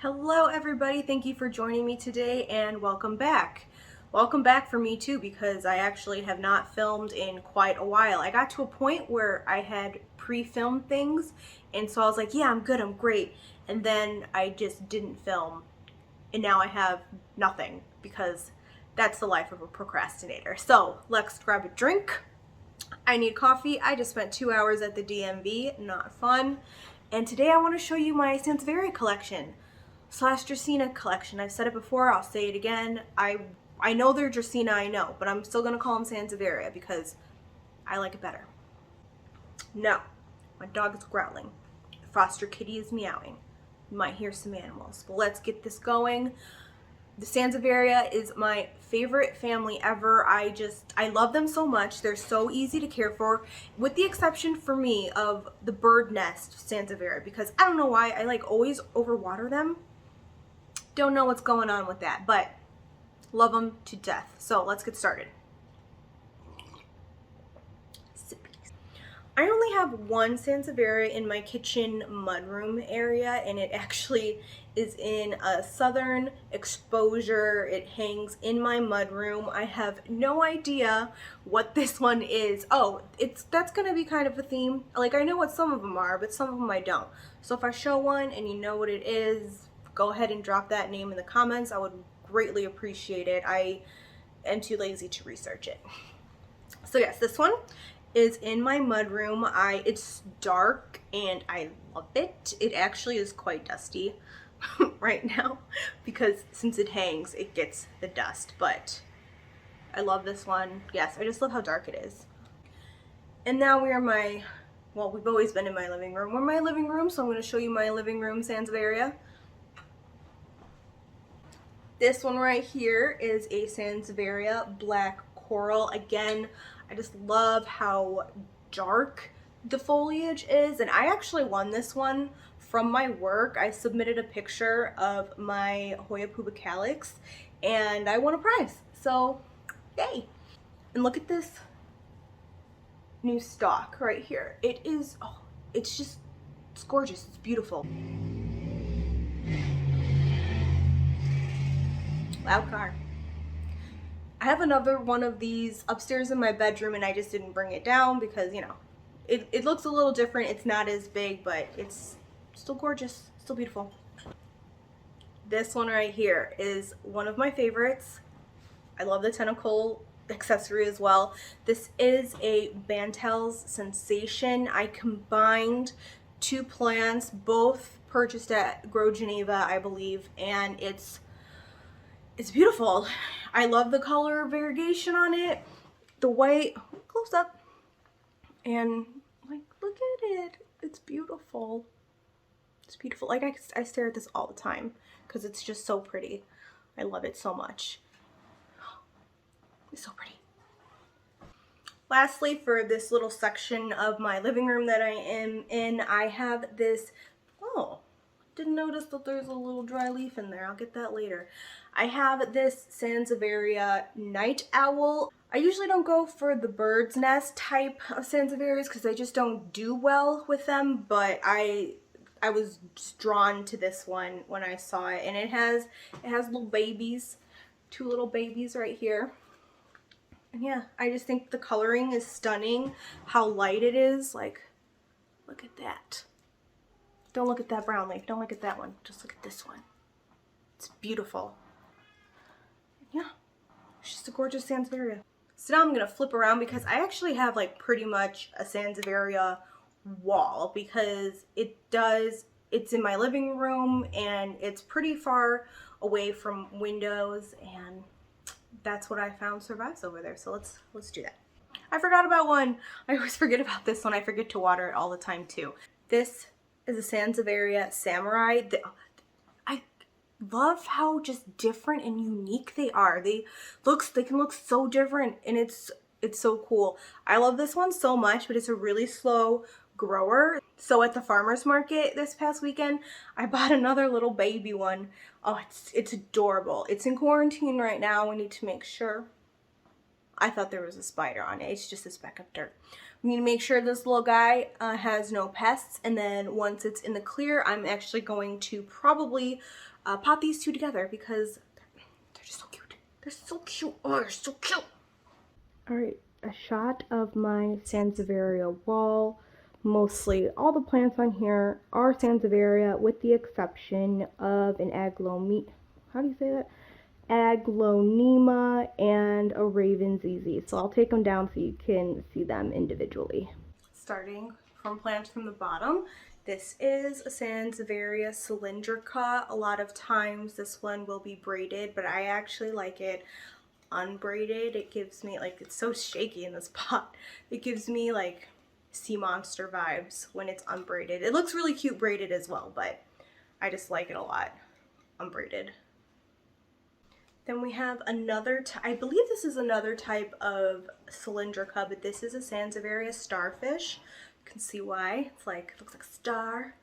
Hello everybody, thank you for joining me today and welcome back. Welcome back for me too because I actually have not filmed in quite a while. I got to a point where I had pre-filmed things and so I was like, yeah, I'm good, I'm great. And then I just didn't film and now I have nothing because that's the life of a procrastinator. So let's grab a drink. I need coffee. I just spent 2 hours at the DMV, not fun. And today I want to show you my Sansevieria collection slash Dracaena collection. I've said it before, I'll say it again. I know they're Dracaena, I know, but I'm still gonna call them Sansevieria because I like it better. No, my dog is growling. The foster kitty is meowing. You might hear some animals, but let's get this going. The Sansevieria is my favorite family ever. I love them so much. They're so easy to care for, with the exception for me of the bird nest Sansevieria, because I don't know why, I like always overwater them. Don't know what's going on with that, but love them to death. So let's get started. I only have one Sansevieria in my kitchen mudroom area, and it actually is in a southern exposure. It hangs in my mudroom. I have no idea what this one is. Oh, that's gonna be kind of a theme. Like, I know what some of them are, but some of them I don't. So if I show one and you know what it is, go ahead and drop that name in the comments. I would greatly appreciate it. I am too lazy to research it. So yes, this one is in my mudroom. It's dark and I love it. It actually is quite dusty right now because since it hangs, it gets the dust, but I love this one. Yes, I just love how dark it is. And now we are well, we've always been in my living room. We're in my living room, so I'm going to show you my living room Sansevieria. This one right here is a Sansevieria Black Coral. Again, I just love how dark the foliage is, and I actually won this one from my work. I submitted a picture of my Hoya pubicalis and I won a prize, so yay. And look at this new stalk right here. It is, oh, it's gorgeous, it's beautiful. Loud car. I have another one of these upstairs in my bedroom and I just didn't bring it down because, you know, it looks a little different. It's not as big, but it's still gorgeous, still beautiful. This one right here is one of my favorites. I love the tentacle accessory as well. This is a Bantel's Sensation. I combined two plants, both purchased at Grow Geneva, I believe, and it's beautiful. I love the color variegation on it, the white, close up, and like, look at it. It's beautiful. It's beautiful. Like, I stare at this all the time because it's just so pretty. I love it so much. It's so pretty. Lastly, for this little section of my living room that I am in, I have this, oh, didn't notice that there's a little dry leaf in there. I'll get that later. I have this Sansevieria Night Owl. I usually don't go for the bird's nest type of Sansevierias because I just don't do well with them, but I was drawn to this one when I saw it, and it has little babies, two little babies right here. And yeah, I just think the coloring is stunning, how light it is. Like, look at that. Don't look at that brown leaf. Don't look at that one. Just look at this one. It's beautiful. Yeah, it's just a gorgeous Sansevieria. So now I'm going to flip around because I actually have like pretty much a Sansevieria wall because it's in my living room and it's pretty far away from windows, and that's what I found survives over there. So let's do that. I forgot about one. I always forget about this one. I forget to water it all the time too. This is a Sansevieria Samurai. I love how just different and unique they are. They can look so different, and it's so cool. I love this one so much, but it's a really slow grower. So at the farmer's market this past weekend, I bought another little baby one. Oh, it's adorable. It's in quarantine right now. We need to make sure. I thought there was a spider on it. It's just a speck of dirt. You need to make sure this little guy has no pests, and then once it's in the clear, I'm actually going to probably pot these two together because they're just so cute. They're so cute. Oh, they're so cute. All right, a shot of my Sansevieria wall. Mostly all the plants on here are Sansevieria with the exception of an how do you say that? Aglonema and a Raven ZZ. So I'll take them down so you can see them individually. Starting from plants from the bottom, this is a Sansevieria cylindrica. A lot of times this one will be braided, but I actually like it unbraided. It gives me, like, it's so shaky in this pot. It gives me like sea monster vibes when it's unbraided. It looks really cute braided as well, but I just like it a lot unbraided. Then we have another, I believe this is another type of cylindrica, but this is a Sansevieria starfish. You can see why. It's like, it looks like a star.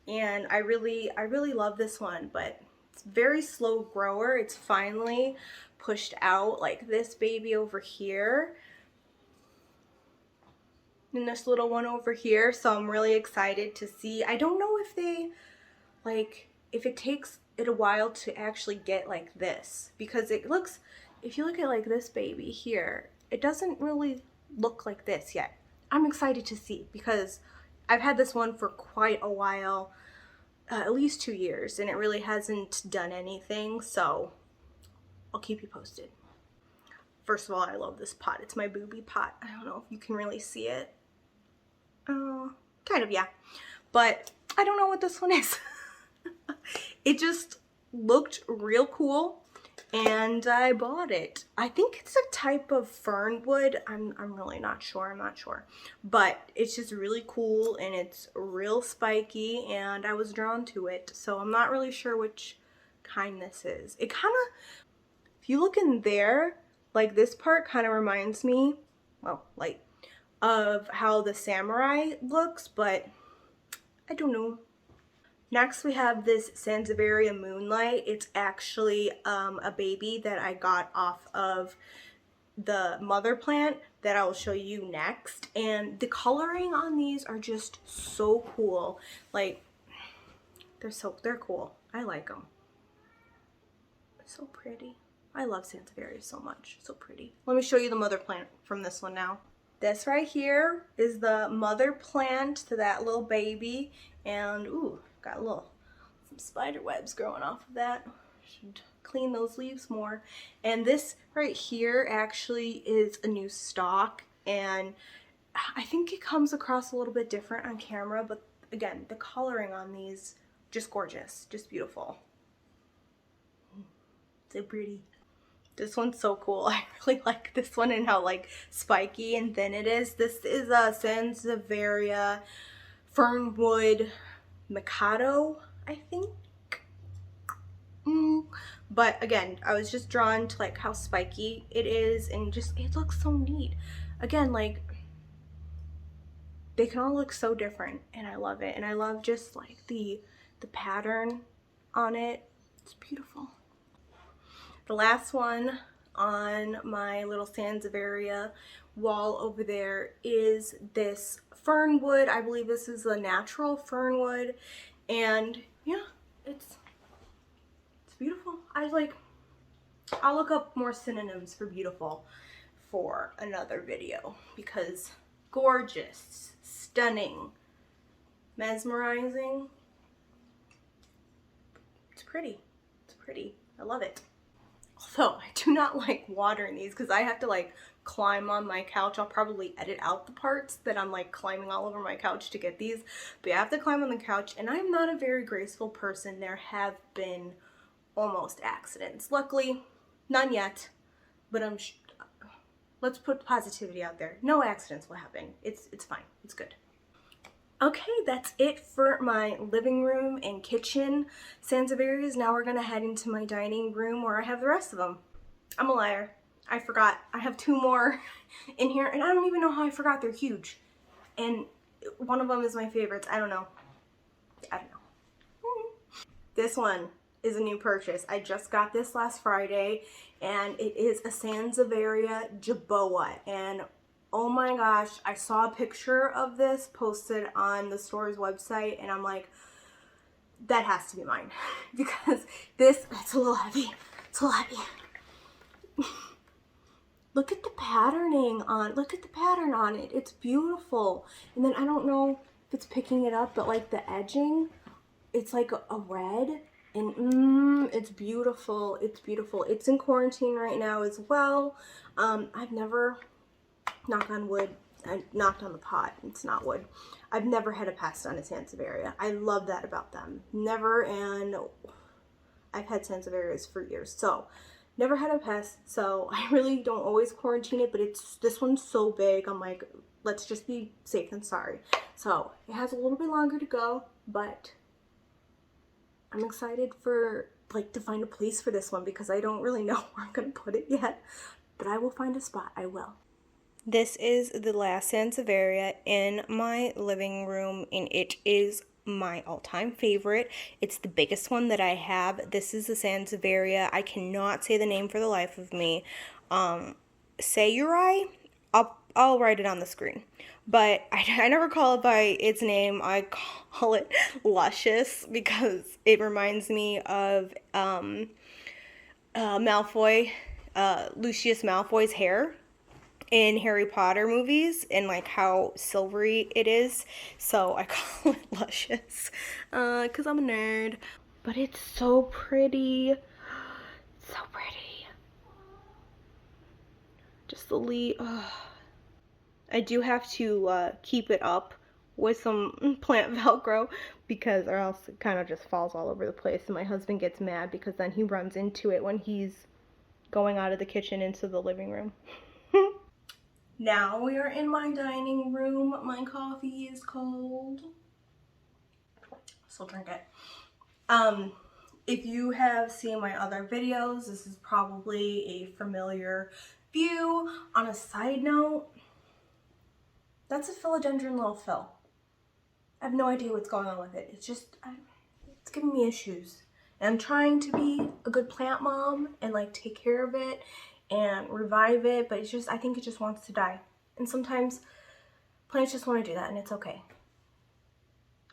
And I really love this one, but it's very slow grower. It's finally pushed out like this baby over here. And this little one over here. So I'm really excited to see. I don't know if they, like, if it takes it a while to actually get like this, because it looks, if you look at like this baby here, it doesn't really look like this yet. I'm excited to see because I've had this one for quite a while, at least 2 years, and it really hasn't done anything, so I'll keep you posted. First of all, I love this pot. It's my booby pot. I don't know if you can really see it. Kind of, yeah. But I don't know what this one is. It just looked real cool and I bought it. I think it's a type of fernwood. I'm really not sure. I'm not sure. But it's just really cool and it's real spiky and I was drawn to it. So I'm not really sure which kind this is. It kind of, if you look in there, like this part kind of reminds me, well, like, of how the samurai looks, but I don't know. Next we have this Sansevieria Moonlight. It's actually a baby that I got off of the mother plant that I will show you next. And the coloring on these are just so cool. Like, they're cool. I like them. So pretty. I love Sansevieria so much. So pretty. Let me show you the mother plant from this one now. This right here is the mother plant to that little baby. And ooh, got some spider webs growing off of that. Should clean those leaves more. And this right here actually is a new stalk, and I think it comes across a little bit different on camera, but again, the coloring on these, just gorgeous, just beautiful. So pretty. This one's so cool. I really like this one and how like spiky and thin it is. This is a Sansevieria Fernwood Mikado, I think. But again, I was just drawn to like how spiky it is and just, it looks so neat. Again, like, they can all look so different and I love it. And I love just like the pattern on it. It's beautiful. The last one on my little Sansevieria wall over there is this fernwood. I believe this is a natural fernwood, and yeah, it's beautiful. I'll look up more synonyms for beautiful for another video because gorgeous, stunning, mesmerizing. It's pretty. It's pretty. I love it. Although I do not like watering these because I have to like climb on my couch. I'll probably edit out the parts that I'm like climbing all over my couch to get these. But I have to climb on the couch and I'm not a very graceful person. There have been almost accidents. Luckily, none yet. But let's put positivity out there. No accidents will happen. It's fine. It's good. Okay, that's it for my living room and kitchen Sansevierias. Now we're gonna head into my dining room where I have the rest of them. I'm a liar. I forgot. I have 2 more in here and I don't even know how I forgot. They're huge. And one of them is my favorites. I don't know. This one is a new purchase. I just got this last Friday and it is a Sansevieria Jaboa. And Oh my gosh, I saw a picture of this posted on the store's website and I'm like, that has to be mine. Because it's a little heavy. It's a little heavy. Look at the patterning on, look at the pattern on it. It's beautiful. And then I don't know if it's picking it up, but like the edging, it's like a red. And it's beautiful. It's beautiful. It's in quarantine right now as well. I've never, knock on wood, I knocked on the pot, it's not wood. I've never had a pest on a Sansevieria. I love that about them. Never, and I've had Sansevierias for years, so never had a pest. So I really don't always quarantine it, but this one's so big. I'm like, let's just be safe than sorry. So it has a little bit longer to go, but I'm excited for to find a place for this one because I don't really know where I'm gonna put it yet, but I will find a spot. I will. This is the last Sansevieria in my living room, and it is my all-time favorite. It's the biggest one that I have. This is the Sansevieria. I cannot say the name for the life of me. Sayuri? I'll write it on the screen. But I never call it by its name. I call it Luscious because it reminds me of Malfoy, Lucius Malfoy's hair in Harry Potter movies and like how silvery it is. So I call it Luscious because I'm a nerd. But it's so pretty. So pretty. Just the leaf. I do have to keep it up with some plant Velcro because or else it kind of just falls all over the place and my husband gets mad because then he runs into it when he's going out of the kitchen into the living room. Now we are in my dining room. My coffee is cold. So drink it. If you have seen my other videos, this is probably a familiar view. On a side note, that's a philodendron little fill. I have no idea what's going on with it. It's just, it's giving me issues. And I'm trying to be a good plant mom and like take care of it and revive it, but it's just, I think it just wants to die. And sometimes plants just want to do that, and it's okay.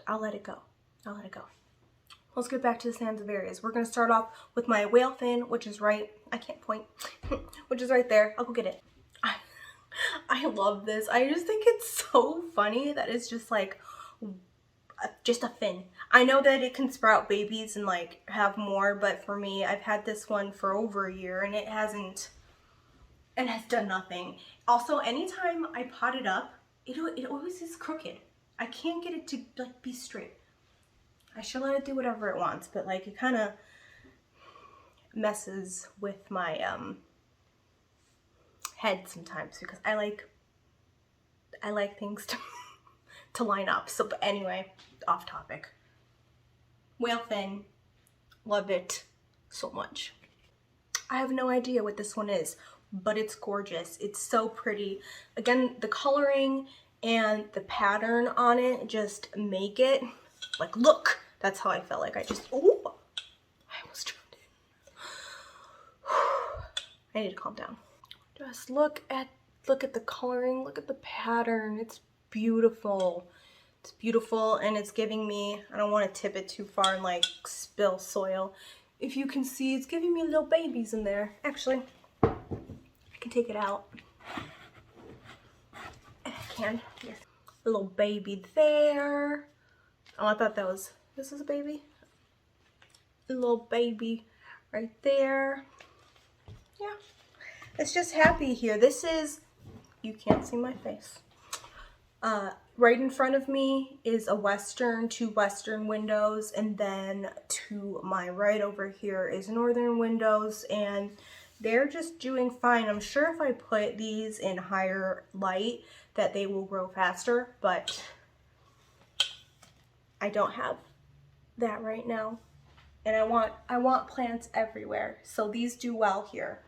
I'll let it go. I'll let it go. Let's get back to the Sansevierias. We're going to start off with my whale fin, which is right, I can't point, which is right there. I'll go get it. I love this. I just think it's so funny that it's just like, just a fin. I know that it can sprout babies and like have more, but for me, I've had this one for over a year and it has done nothing. Also, anytime I pot it up, it always is crooked. I can't get it to like be straight. I should let it do whatever it wants, but like it kind of messes with my head sometimes because I like things to line up. So, but anyway, off topic. Whale fin, love it so much. I have no idea what this one is, but it's gorgeous. It's so pretty. Again, the coloring and the pattern on it just make it like, look, that's how I felt like I almost drowned it. I need to calm down. Just look at the coloring, look at the pattern. It's beautiful. It's beautiful, and it's giving me, I don't want to tip it too far and like spill soil. If you can see, it's giving me little babies in there. Actually, I can take it out. I can. Yes. A little baby there. Oh, I thought this is a baby. A little baby right there. Yeah. It's just happy here. This is, you can't see my face. Right in front of me is two western windows, and then to my right over here is northern windows, and they're just doing fine. I'm sure if I put these in higher light that they will grow faster, but I don't have that right now. And I want plants everywhere, so these do well here.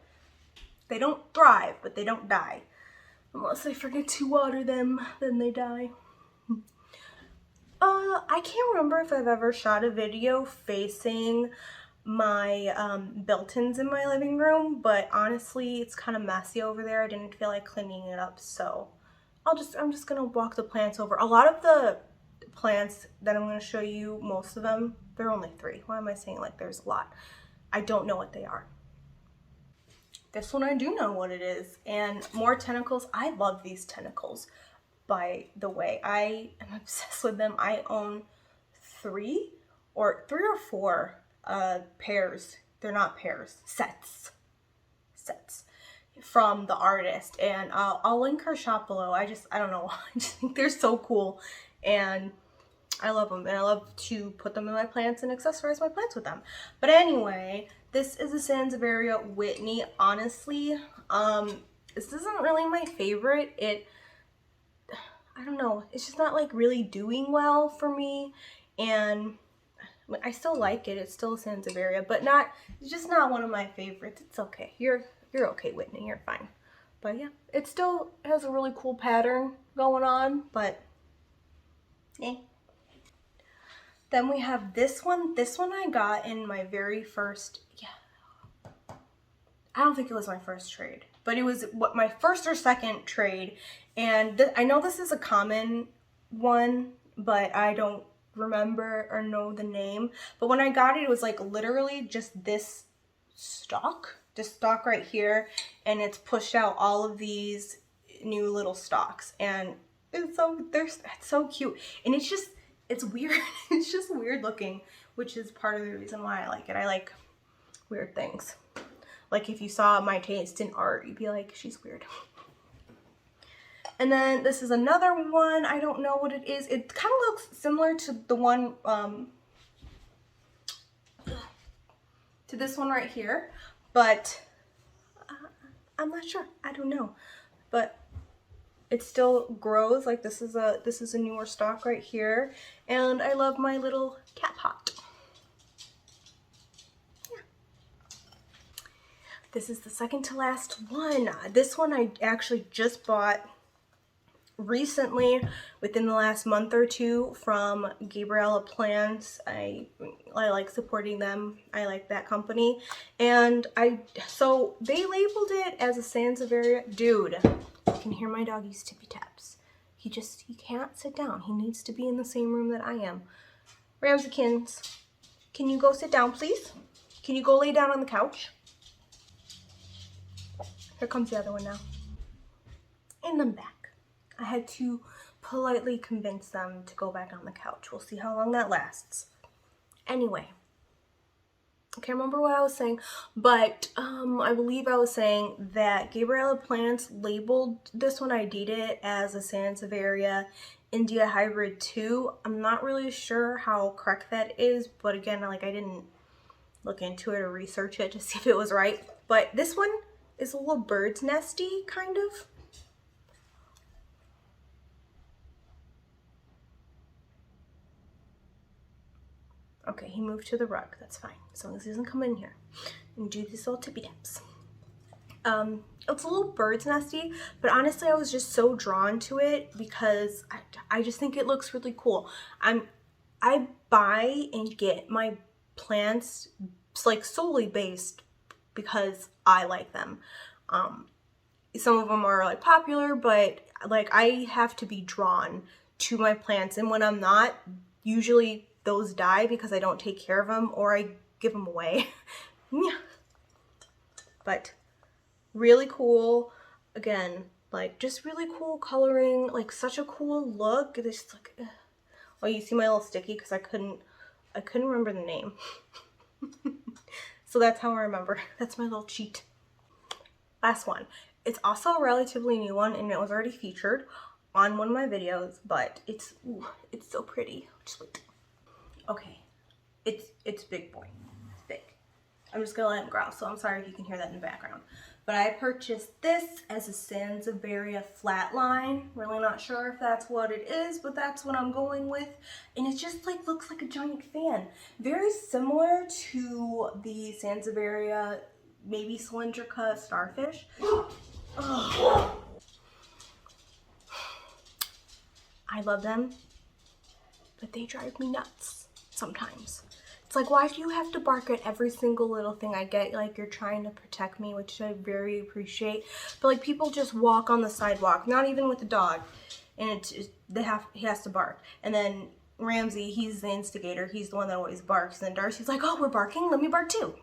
They don't thrive, but they don't die. Unless I forget to water them, then they die. I can't remember if I've ever shot a video facing my built-ins in my living room, but honestly, it's kind of messy over there. I didn't feel like cleaning it up, so I'm just gonna walk the plants over. A lot of the plants that I'm gonna show you, most of them, there are only 3. Why am I saying like there's a lot? I don't know what they are. This one I do know what it is, and more tentacles. I love these tentacles, by the way. I am obsessed with them. I own 3 or 4 pairs. They're not pairs, sets from the artist, and I'll link her shop below. I don't know, I just think they're so cool, and I love them, and I love to put them in my plants and accessorize my plants with them. But anyway, this is a Sansevieria Whitney. Honestly, this isn't really my favorite. I don't know, it's just not like really doing well for me, and I still like it. It's still a Sansevieria, but it's just not one of my favorites. It's okay. You're okay, Whitney. You're fine. But yeah, it still has a really cool pattern going on, but eh. Then we have this one. This one I got in my very first, I don't think it was my first trade, but it was my first or second trade. And I know this is a common one, but I don't remember or know the name. But when I got it, it was like literally just this stalk right here, and it's pushed out all of these new little stalks, and it's so cute, and it's weird. It's just weird looking, which is part of the reason why I like it. I like weird things. Like if you saw my taste in art, you'd be like, she's weird. And then this is another one. I don't know what it is. It kind of looks similar to the one, to this one right here, but I'm not sure. I don't know, but it still grows. Like this is a newer stalk right here, and I love my little cat pot. Yeah. This is the second to last one. This one I actually just bought recently, within the last month or 2, from Gabriella Plants. I like supporting them. I like that company, and so they labeled it as a Sansevieria. Dude, you can hear my doggy's tippy taps. He can't sit down. He needs to be in the same room that I am. Ramsykins, can you go sit down, please? Can you go lay down on the couch? Here comes the other one now. And I'm back. I had to politely convince them to go back on the couch. We'll see how long that lasts. Anyway, I can't remember what I was saying, but I believe I was saying that Gabriella Plants labeled this one, ID'd it as a Sansevieria India Hybrid 2. I'm not really sure how correct that is, but again, like I didn't look into it or research it to see if it was right. But this one is a little bird's nesty, kind of. Okay, he moved to the rug. That's fine, as long as he doesn't come in here and do these little tippy taps. It's a little bird's nesty, but honestly, I was just so drawn to it because I just think it looks really cool. I buy and get my plants like solely based because I like them. Some of them are like popular, but like I have to be drawn to my plants, and when I'm not, usually those die because I don't take care of them or I give them away. Yeah. But really cool. Again, like just really cool coloring, like such a cool look. It's just like, oh, you see my little sticky because I couldn't remember the name. So that's how I remember. That's my little cheat. Last one. It's also a relatively new one, and it was already featured on one of my videos, but it's so pretty. Just wait. Okay, it's big boy. It's big. I'm just gonna let him growl, so I'm sorry if you can hear that in the background. But I purchased this as a Sansevieria flatline. Really not sure if that's what it is, but that's what I'm going with. And it just like looks like a giant fan. Very similar to the Sansevieria maybe cylindrica starfish. Oh. I love them, but they drive me nuts sometimes. It's It's like, why do you have to bark at every single little thing? I get like you're trying to protect me, which I very appreciate. But like people just walk on the sidewalk, not even with the dog, and he has to bark. And then Ramsey, he's the instigator. He's the one that always barks. And then Darcy's like, oh, we're barking. Let me bark too.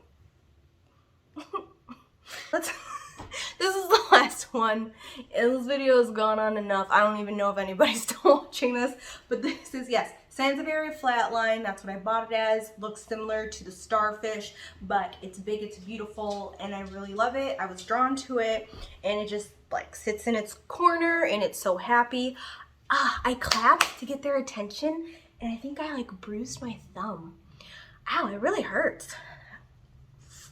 This is the last one. This video has gone on enough. I don't even know if anybody's still watching this, but this is, yes, Sansevieria flatline. That's what I bought it as. Looks similar to the starfish, but it's big, it's beautiful, and I really love it. I was drawn to it, and it just like sits in its corner, and it's so happy. I clapped to get their attention, and I think I like bruised my thumb. Ow, it really hurts.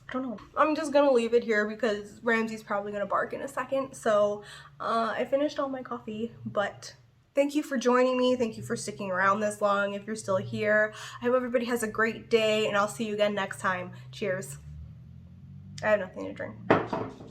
I don't know. I'm just gonna leave it here because Ramsey's probably gonna bark in a second. So I finished all my coffee, but thank you for joining me. Thank you for sticking around this long if you're still here. I hope everybody has a great day, and I'll see you again next time. Cheers. I have nothing to drink.